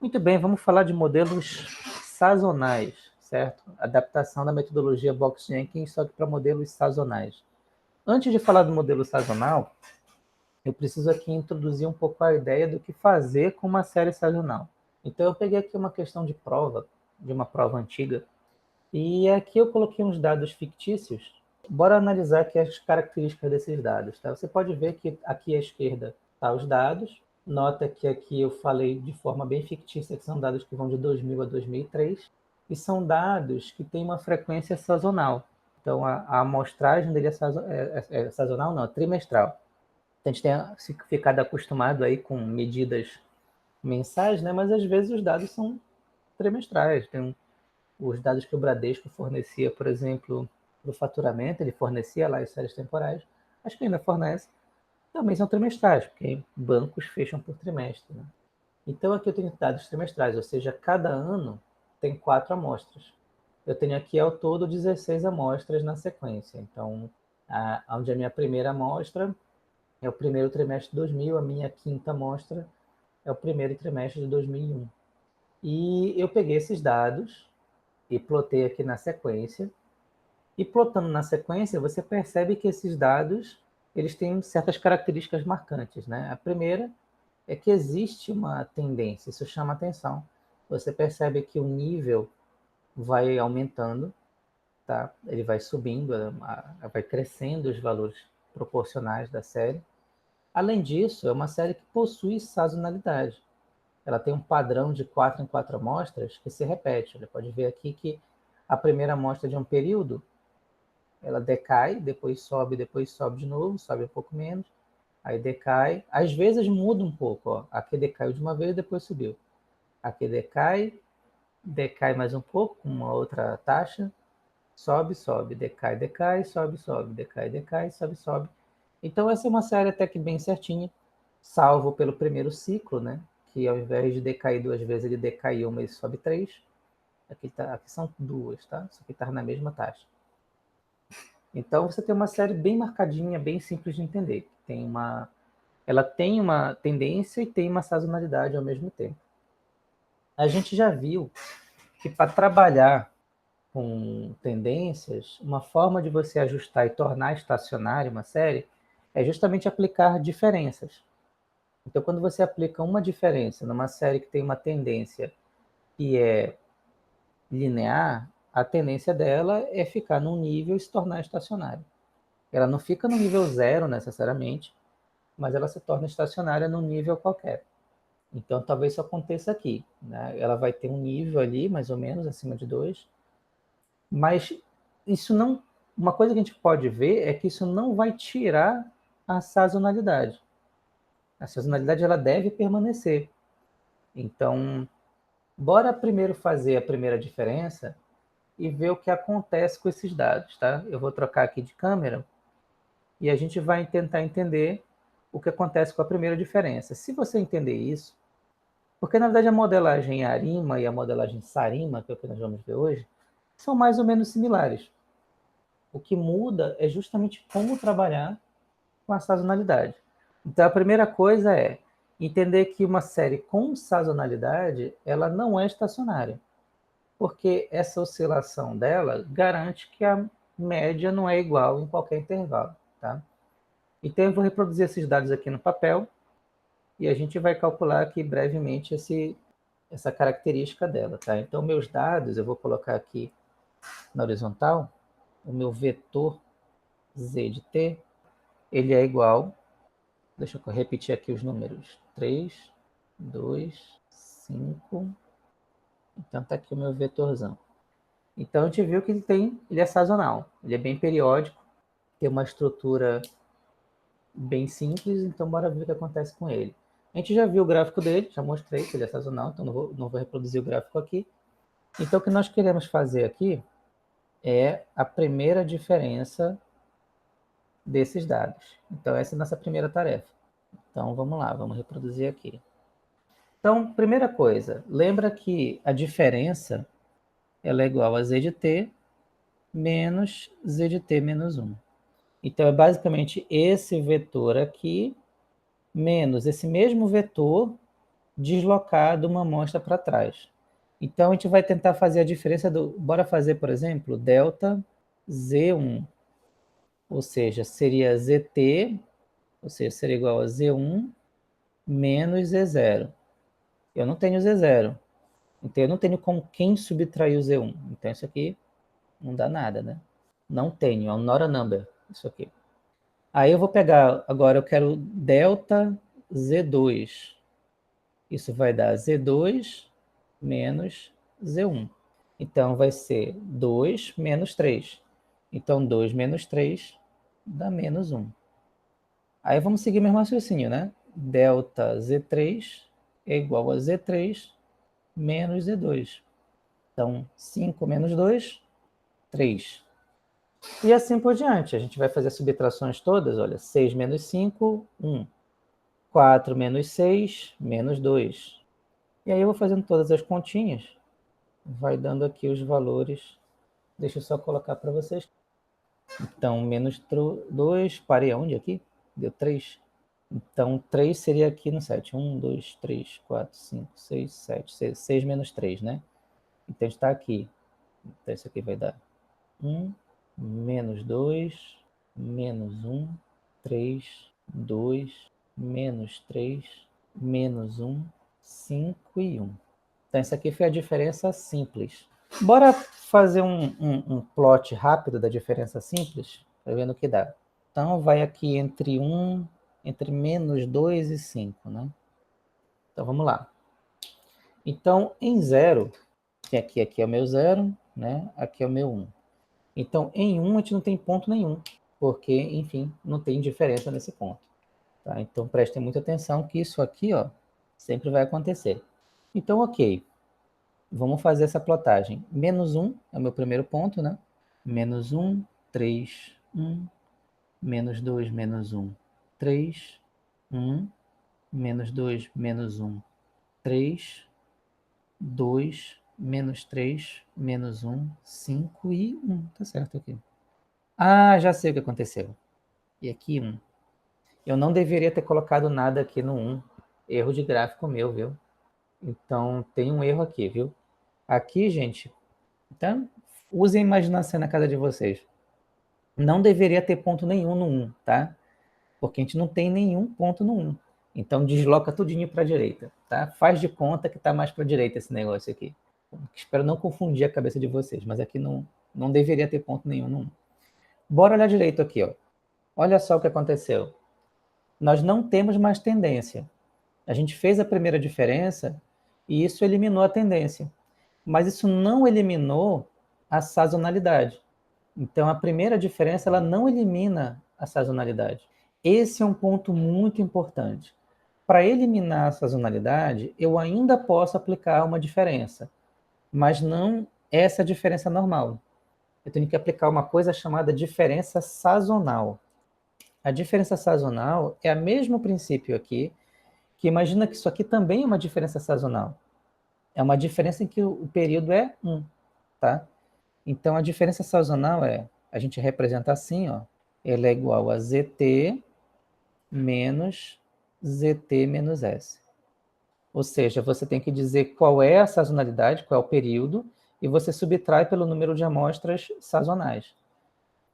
Muito bem, vamos falar de modelos sazonais, certo? Adaptação da metodologia Box-Jenkins, só que para modelos sazonais. Antes de falar do modelo sazonal, eu preciso aqui introduzir um pouco a ideia do que fazer com uma série sazonal. Então eu peguei aqui uma questão de prova, de uma prova antiga, e aqui eu coloquei uns dados fictícios. Bora analisar aqui as características desses dados, tá? Você pode ver que aqui à esquerda tá os dados. Nota que aqui eu falei de forma bem fictícia que são dados que vão de 2000 a 2003 e são dados que têm uma frequência sazonal. Então a amostragem dele é sazonal, não, é trimestral. A gente tem ficado acostumado aí com medidas mensais, né? Mas às vezes os dados são trimestrais. Tem os dados que o Bradesco fornecia, por exemplo, para o faturamento, ele fornecia lá as séries temporais, acho que ainda fornece, também são trimestrais, porque bancos fecham por trimestre. Né? Então aqui eu tenho dados trimestrais, ou seja, cada ano tem 4 amostras. Eu tenho aqui ao todo 16 amostras na sequência. Então, onde a minha primeira amostra é o primeiro trimestre de 2000, a minha quinta amostra é o primeiro trimestre de 2001. E eu peguei esses dados e plotei aqui na sequência. E plotando na sequência, você percebe que esses dados eles têm certas características marcantes. Né? A primeira é que existe uma tendência, isso chama atenção. Você percebe que o nível vai aumentando, tá? Ele vai subindo, vai crescendo os valores proporcionais da série. Além disso, é uma série que possui sazonalidade. Ela tem um padrão de 4 em 4 amostras que se repete. Você pode ver aqui que a primeira amostra de um período, ela decai, depois sobe de novo, sobe um pouco menos, aí decai. Às vezes muda um pouco, ó. Aqui decaiu de uma vez, depois subiu. Aqui decai mais um pouco, com uma outra taxa, sobe, sobe, decai, decai, sobe, sobe, decai, decai, sobe, sobe. Então essa é uma série até que bem certinha, salvo pelo primeiro ciclo, né? Que ao invés de decair 2 vezes, ele decai uma e sobe 3. Aqui são 2, tá? Isso aqui está na mesma taxa. Então você tem uma série bem marcadinha, bem simples de entender. Ela tem uma tendência e tem uma sazonalidade ao mesmo tempo. A gente já viu que para trabalhar com tendências, uma forma de você ajustar e tornar estacionária uma série é justamente aplicar diferenças. Então, quando você aplica uma diferença numa série que tem uma tendência que é linear, a tendência dela é ficar num nível e se tornar estacionária. Ela não fica no nível zero necessariamente, mas ela se torna estacionária num nível qualquer. Então, talvez isso aconteça aqui. Né? Ela vai ter um nível ali, mais ou menos, acima de 2, mas isso não. Uma coisa que a gente pode ver é que isso não vai tirar a sazonalidade. A sazonalidade ela deve permanecer. Então, bora primeiro fazer a primeira diferença e ver o que acontece com esses dados, tá? Eu vou trocar aqui de câmera e a gente vai tentar entender o que acontece com a primeira diferença. Se você entender isso, porque na verdade a modelagem ARIMA e a modelagem SARIMA, que é o que nós vamos ver hoje, são mais ou menos similares. O que muda é justamente como trabalhar com a sazonalidade. Então, a primeira coisa é entender que uma série com sazonalidade, ela não é estacionária, porque essa oscilação dela garante que a média não é igual em qualquer intervalo. Tá? Então, eu vou reproduzir esses dados aqui no papel e a gente vai calcular aqui brevemente essa característica dela. Tá? Então, meus dados, eu vou colocar aqui na horizontal, o meu vetor z de t, ele é igual, deixa eu repetir aqui os números, 3, 2, 5, então tá aqui o meu vetorzão. Então a gente viu que ele é sazonal, ele é bem periódico, tem uma estrutura bem simples, então bora ver o que acontece com ele. A gente já viu o gráfico dele, já mostrei que ele é sazonal, então não vou reproduzir o gráfico aqui. Então o que nós queremos fazer aqui é a primeira diferença desses dados. Então essa é a nossa primeira tarefa. Então vamos lá, vamos reproduzir aqui. Então, primeira coisa, lembra que a diferença ela é igual a z de t menos z de t menos 1. Então, é basicamente esse vetor aqui menos esse mesmo vetor deslocado uma amostra para trás. Então, a gente vai tentar fazer a diferença do... Bora fazer, por exemplo, delta Z1. Ou seja, seria ZT, ou seja, seria igual a Z1 menos Z0. Eu não tenho Z0. Então, eu não tenho com quem subtrair o Z1. Então, isso aqui não dá nada, né? Não tenho, é um not a number, isso aqui. Aí eu vou pegar, agora eu quero delta Z2. Isso vai dar Z2 menos Z1. Então, vai ser 2 menos 3. Então, 2 menos 3 dá menos 1. Aí vamos seguir o mesmo raciocínio, né? Delta Z3 é igual a Z3 menos Z2. Então, 5 menos 2, 3. E assim por diante. A gente vai fazer as subtrações todas. Olha, 6 menos 5, 1. 4 menos 6, menos 2. E aí eu vou fazendo todas as continhas. Vai dando aqui os valores. Deixa eu só colocar para vocês. Então, menos 2, parei aonde aqui? Deu 3. Então, 3 seria aqui no 7. 1, 2, 3, 4, 5, 6, 7. 6 menos 3, né? Então, está aqui. Então, isso aqui vai dar 1, menos 2, menos 1, 3, 2, menos 3, menos 1, 5 e 1. Então, essa aqui foi a diferença simples. Bora fazer um plot rápido da diferença simples, para ver no que dá. Então, vai aqui entre menos 2 e 5, né? Então, vamos lá. Então, em 0, que aqui é o meu 0, né? Aqui é o meu 1. Então, em 1 a gente não tem ponto nenhum, porque, enfim, não tem diferença nesse ponto. Tá? Então, prestem muita atenção que isso aqui, ó, sempre vai acontecer. Então, ok. Vamos fazer essa plotagem. Menos 1 é o meu primeiro ponto, né? Menos 1, 3, 1. Menos 2, menos 1, 3, 1. Menos 2, menos 1, 3, 2, menos 3, menos 1, 5 e 1. Tá certo aqui. Ah, já sei o que aconteceu. E aqui 1. Eu não deveria ter colocado nada aqui no 1. Erro de gráfico meu, viu? Então, tem um erro aqui, viu? Aqui, gente, então, usem a imaginação na casa de vocês. Não deveria ter ponto nenhum no 1, tá? Porque a gente não tem nenhum ponto no 1. Então, desloca tudinho para a direita, tá? Faz de conta que está mais para a direita esse negócio aqui. Espero não confundir a cabeça de vocês, mas aqui não deveria ter ponto nenhum no 1. Bora olhar direito aqui, ó. Olha só o que aconteceu. Nós não temos mais tendência. A gente fez a primeira diferença e isso eliminou a tendência. Mas isso não eliminou a sazonalidade. Então, a primeira diferença ela não elimina a sazonalidade. Esse é um ponto muito importante. Para eliminar a sazonalidade, eu ainda posso aplicar uma diferença, mas não essa diferença normal. Eu tenho que aplicar uma coisa chamada diferença sazonal. A diferença sazonal é o mesmo princípio aqui, que imagina que isso aqui também é uma diferença sazonal. É uma diferença em que o período é 1, tá? Então, a diferença sazonal a gente representa assim, ó, ela é igual a ZT menos ZT menos S. Ou seja, você tem que dizer qual é a sazonalidade, qual é o período, e você subtrai pelo número de amostras sazonais.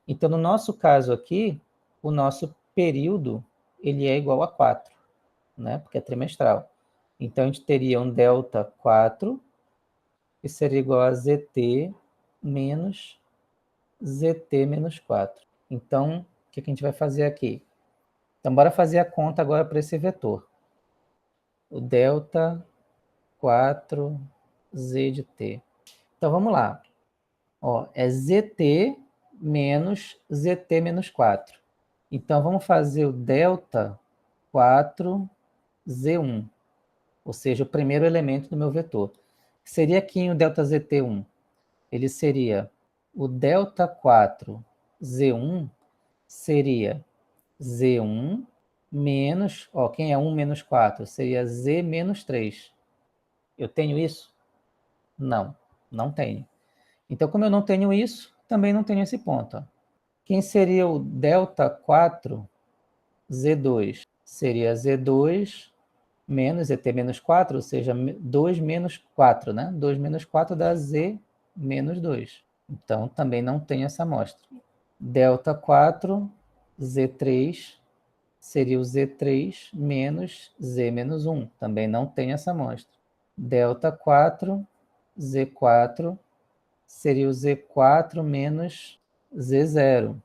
Então, no nosso caso aqui, o nosso período ele é igual a 4, né? Porque é trimestral. Então, a gente teria um delta 4, que seria igual a ZT menos ZT menos 4. Então, o que a gente vai fazer aqui? Então, bora fazer a conta agora para esse vetor. O delta 4z de t. Então, vamos lá. Ó, é ZT menos ZT menos 4. Então, vamos fazer o delta 4z1, ou seja, o primeiro elemento do meu vetor. Seria aqui o delta ZT1. Ele seria o delta 4z1 seria Z1 menos, ó, quem é 1 menos 4? Seria Z menos 3. Eu tenho isso? Não, não tenho. Então, como eu não tenho isso, também não tenho esse ponto. Ó. Quem seria o delta 4 Z2? Seria Z2 menos ZT menos 4, ou seja, 2 menos 4, né? 2 menos 4 dá Z menos 2. Então, também não tem essa amostra. Delta 4, Z3, seria o Z3 menos Z menos 1. Também não tem essa amostra. Delta 4, Z4, seria o Z4 menos Z0.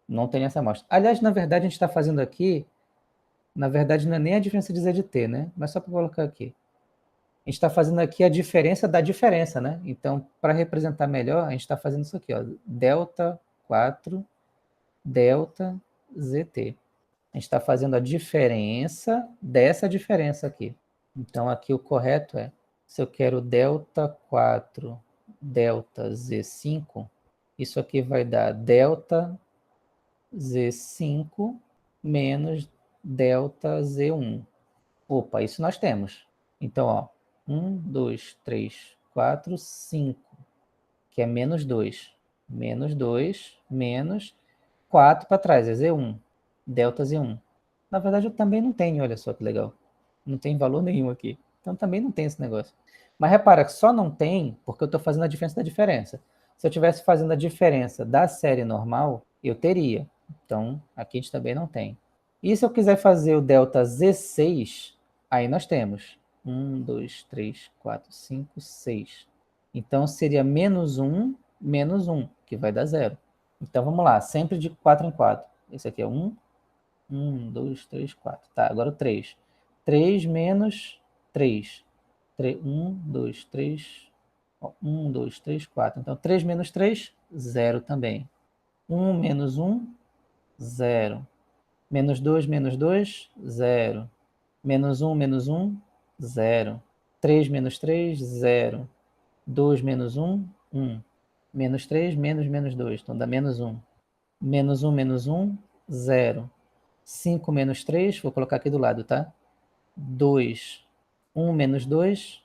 Não tem essa amostra. Aliás, na verdade, a gente está fazendo aqui, na verdade, não é nem a diferença de Z de T, né? Mas só para colocar aqui. A gente está fazendo aqui a diferença da diferença, né? Então, para representar melhor, a gente está fazendo isso aqui, ó. Delta 4, delta ZT. A gente está fazendo a diferença dessa diferença aqui. Então, aqui o correto é, se eu quero delta 4, delta Z5, isso aqui vai dar delta Z5 menos delta Z1. Opa, isso nós temos. Então, ó, 1, 2, 3, 4, 5, que é menos 2. Menos 2, menos 4 para trás, é Z1. Delta Z1. Na verdade, eu também não tenho, olha só que legal. Não tem valor nenhum aqui. Então, também não tem esse negócio. Mas repara que só não tem porque eu estou fazendo a diferença da diferença. Se eu estivesse fazendo a diferença da série normal, eu teria. Então, aqui a gente também não tem. E se eu quiser fazer o delta Z6, aí nós temos 1, 2, 3, 4, 5, 6. Então, seria menos 1, que vai dar 0. Então, vamos lá, sempre de 4 em 4. Esse aqui é 1, 2, 3, 4. Tá, agora o 3. 3 menos 3. 1, 2, 3. 1, 2, 3, 4. Então, 3 menos 3, 0 também. 1 menos 1, 0. Menos 2 menos 2, 0. Menos 1, 0. 3 menos 3, 0. 2 menos 1, 1. Menos 3, menos 2. Então, dá menos 1. Menos 1, 0. 5 menos 3, vou colocar aqui do lado, tá? 2. 1 menos 2,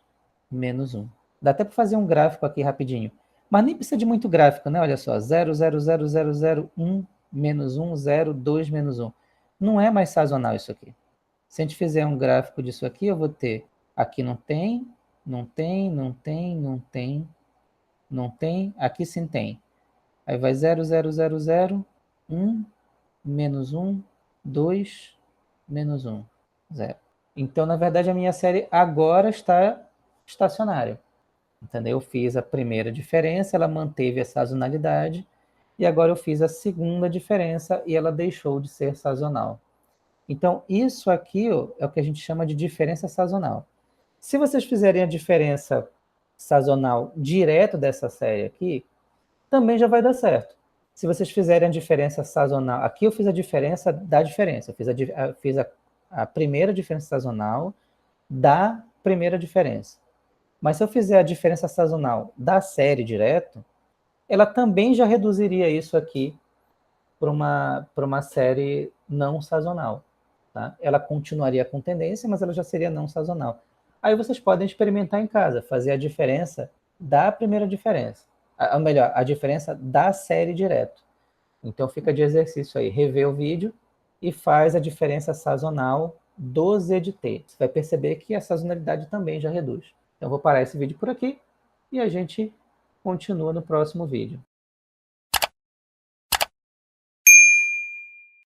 menos 1. Dá até para fazer um gráfico aqui rapidinho. Mas nem precisa de muito gráfico, né? Olha só, 0, 0, 0, 0, 0, 1, menos 1, 0, 2, menos 1. Não é mais sazonal isso aqui. Se a gente fizer um gráfico disso aqui, eu vou ter, aqui não tem, não tem, não tem, não tem, não tem, aqui sim tem. Aí vai 0, 0, 0, 0, 1, menos 1, 2, menos 1, 0. Então, na verdade, a minha série agora está estacionária. Entendeu? Eu fiz a primeira diferença, ela manteve a sazonalidade, e agora eu fiz a segunda diferença e ela deixou de ser sazonal. Então, isso aqui ó, é o que a gente chama de diferença sazonal. Se vocês fizerem a diferença sazonal direto dessa série aqui, também já vai dar certo. Se vocês fizerem a diferença sazonal, aqui eu fiz a diferença da diferença, eu fiz a primeira diferença sazonal da primeira diferença. Mas se eu fizer a diferença sazonal da série direto, ela também já reduziria isso aqui para uma série não sazonal. Tá? Ela continuaria com tendência, mas ela já seria não sazonal. Aí vocês podem experimentar em casa, fazer a diferença da primeira diferença. Ou melhor, a diferença da série direto. Então fica de exercício aí, rever o vídeo e faz a diferença sazonal do Z de T. Você vai perceber que a sazonalidade também já reduz. Então vou parar esse vídeo por aqui e a gente continua no próximo vídeo.